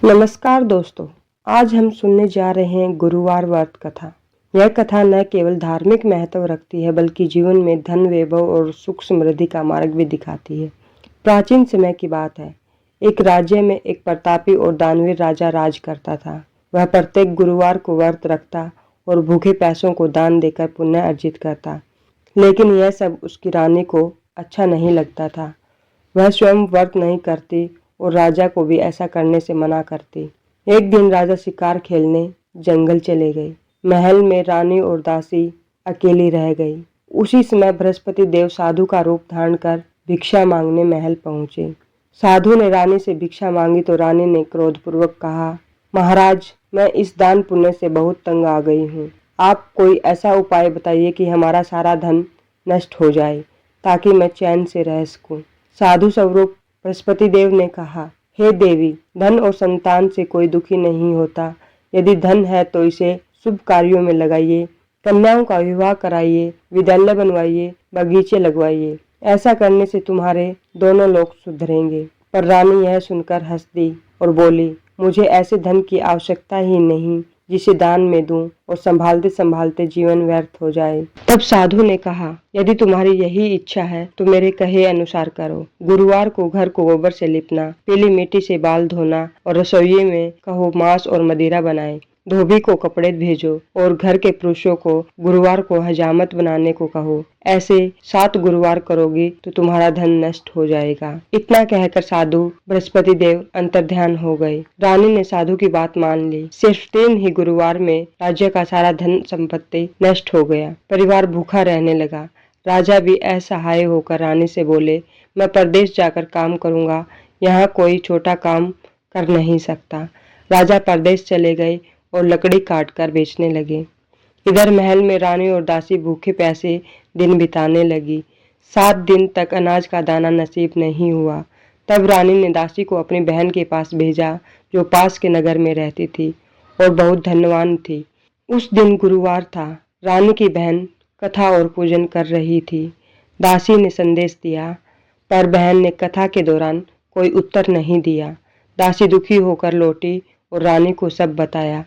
नमस्कार दोस्तों, आज हम सुनने जा रहे हैं गुरुवार व्रत कथा। यह कथा न केवल धार्मिक महत्व रखती है बल्कि जीवन में धन, वैभव और सुख समृद्धि का मार्ग भी दिखाती है। प्राचीन समय की बात है। एक राज्य में एक प्रतापी और दानवीर राजा राज करता था। वह प्रत्येक गुरुवार को व्रत रखता और भूखे प्यासों को दान देकर पुण्य अर्जित करता। लेकिन यह सब उसकी रानी को अच्छा नहीं लगता था। वह स्वयं व्रत नहीं करती और राजा को भी ऐसा करने से मना करती। एक दिन राजा शिकार खेलने जंगल चले गए। महल में रानी और दासी अकेली रह गई। उसी समय बृहस्पति देव साधु का रूप धारण कर भिक्षा मांगने महल पहुंचे। साधु ने रानी से भिक्षा मांगी तो रानी ने क्रोधपूर्वक कहा, महाराज, मैं इस दान पुण्य से बहुत तंग आ गई हूँ। आप कोई ऐसा उपाय बताइए कि हमारा सारा धन नष्ट हो जाए ताकि मैं चैन से रह सकूं। साधु स्वरूप बृहस्पति देव ने कहा, हे देवी, धन और संतान से कोई दुखी नहीं होता। यदि धन है तो इसे शुभ कार्यों में लगाइए, कन्याओं का विवाह कराइए, विद्यालय बनवाइए, बगीचे लगवाइए। ऐसा करने से तुम्हारे दोनों लोग सुधरेंगे। पर रानी यह सुनकर हंस दी और बोली, मुझे ऐसे धन की आवश्यकता ही नहीं जिसे दान में दूं और संभालते संभालते जीवन व्यर्थ हो जाए। तब साधु ने कहा, यदि तुम्हारी यही इच्छा है तो मेरे कहे अनुसार करो। गुरुवार को घर को गोबर से लिपना, पीली मिट्टी से बाल धोना और रसोई में कहो मांस और मदिरा बनाए। धोबी को कपड़े भेजो और घर के पुरुषों को गुरुवार को हजामत बनाने को कहो। ऐसे 7 गुरुवार करोगी तो तुम्हारा धन नष्ट हो जाएगा। इतना कहकर साधु बृहस्पति देव अंतर्ध्यान हो गए। रानी ने साधु की बात मान ली। सिर्फ 3 ही गुरुवार में राज्य का सारा धन संपत्ति नष्ट हो गया। परिवार भूखा रहने लगा। राजा भी असहाय होकर रानी से बोले, मैं परदेश जाकर काम करूंगा, यहाँ कोई छोटा काम कर नहीं सकता। राजा परदेश चले गए और लकड़ी काटकर बेचने लगे। इधर महल में रानी और दासी भूखे प्यासे दिन बिताने लगी। 7 दिन तक अनाज का दाना नसीब नहीं हुआ। तब रानी ने दासी को अपनी बहन के पास भेजा जो पास के नगर में रहती थी और बहुत धनवान थी। उस दिन गुरुवार था। रानी की बहन कथा और पूजन कर रही थी। दासी ने संदेश दिया पर बहन ने कथा के दौरान कोई उत्तर नहीं दिया। दासी दुखी होकर लौटी और रानी को सब बताया।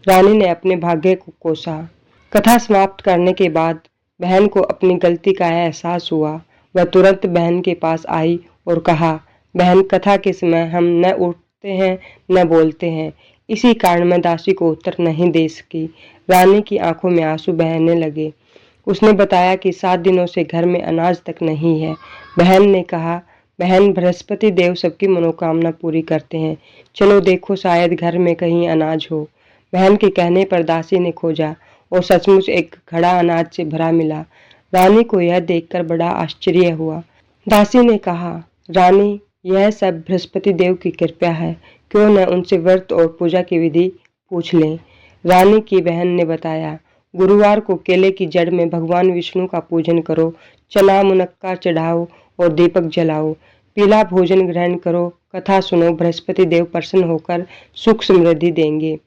रानी ने अपने भाग्य को कोसा। कथा समाप्त करने के बाद बहन को अपनी गलती का एहसास हुआ। वह तुरंत बहन के पास आई और कहा, बहन, कथा के समय हम न उठते हैं न बोलते हैं, इसी कारण मैं दासी को उत्तर नहीं दे सकी। रानी की आंखों में आंसू बहने लगे। उसने बताया कि 7 दिनों से घर में अनाज तक नहीं है। बहन ने कहा, बहन, बृहस्पति देव सबकी मनोकामना पूरी करते हैं। चलो देखो, शायद घर में कहीं अनाज हो। बहन के कहने पर दासी ने खोजा और सचमुच एक घड़ा अनाज से भरा मिला। रानी को यह देखकर बड़ा आश्चर्य हुआ। दासी ने कहा, रानी, यह सब बृहस्पति देव की कृपा है। क्यों न उनसे व्रत और पूजा की विधि पूछ लें। रानी की बहन ने बताया, गुरुवार को केले की जड़ में भगवान विष्णु का पूजन करो, चना मुनक्का चढ़ाओ और दीपक जलाओ, पीला भोजन ग्रहण करो, कथा सुनो, बृहस्पति देव प्रसन्न होकर सुख समृद्धि देंगे।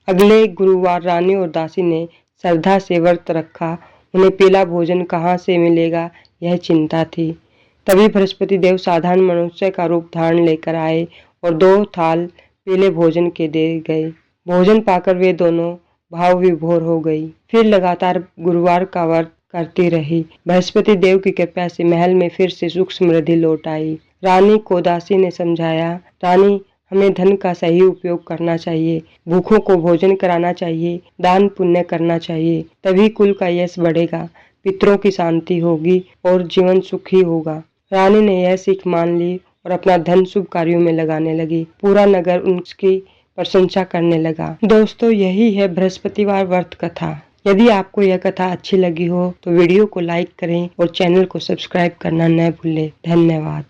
अगले गुरुवार रानी और दासी ने श्रद्धा से व्रत रखा। उन्हें पीला भोजन कहाँ से मिलेगा यह चिंता थी। तभी बृहस्पति देव साधारण मनुष्य का रूप धारण लेकर आए और 2 थाल पीले भोजन के दे गए। भोजन पाकर वे दोनों भाव विभोर हो गई। फिर लगातार गुरुवार का व्रत करती रही। बृहस्पति देव की कृपा से महल में फिर से सुख समृद्धि लौट आई। रानी को दासी ने समझाया, रानी, हमें धन का सही उपयोग करना चाहिए, भूखों को भोजन कराना चाहिए, दान पुण्य करना चाहिए, तभी कुल का यश बढ़ेगा, पितरों की शांति होगी और जीवन सुखी होगा। रानी ने यह सीख मान ली और अपना धन शुभ कार्यों में लगाने लगी। पूरा नगर उनकी प्रशंसा करने लगा। दोस्तों, यही है बृहस्पतिवार व्रत कथा। यदि आपको यह कथा अच्छी लगी हो तो वीडियो को लाइक करें और चैनल को सब्सक्राइब करना न भूलें। धन्यवाद।